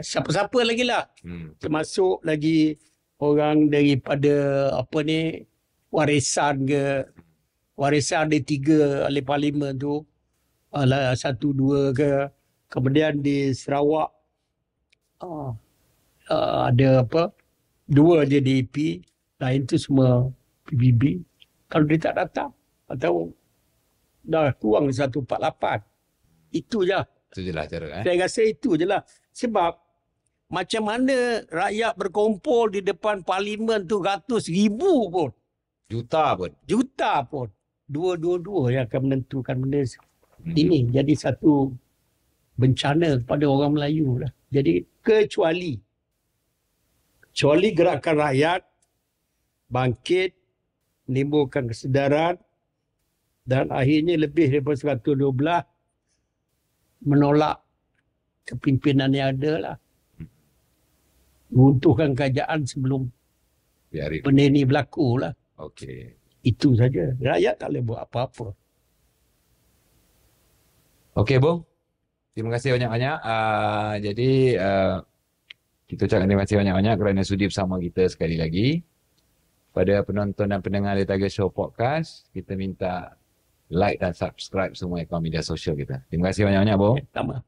siapa-siapa lagi lah. Termasuk lagi orang daripada apa ni, warisan ke. Warisan ada 3 ahli parlimen tu. 1-2 ke. Kemudian di Sarawak ada apa, 2 je DAP, lain tu semua PBB. Kalau dia tak datang atau dah kurang 148. Itu je. Itu je lah cara. Saya rasa itu je lah. Sebab macam mana rakyat berkumpul di depan parlimen tu ratus ribu pun. Juta pun. Dua-dua yang akan menentukan benda ini. Jadi satu bencana kepada orang Melayu lah. Jadi kecuali gerakan rakyat bangkit, menimbulkan kesedaran, dan akhirnya lebih daripada 112 menolak kepimpinan yang ada lah. Runtuhkan kerajaan sebelum benda ni berlaku lah. Okey. Itu saja. Rakyat tak boleh buat apa-apa. Okey, Bung. Terima kasih banyak-banyak. Jadi, kita ucapkan terima kasih banyak-banyak kerana sudi bersama kita sekali lagi. Pada penonton dan pendengar The Tiger Show Podcast, kita minta like dan subscribe semua akaun media sosial kita. Terima kasih banyak-banyak, Bung. Sama.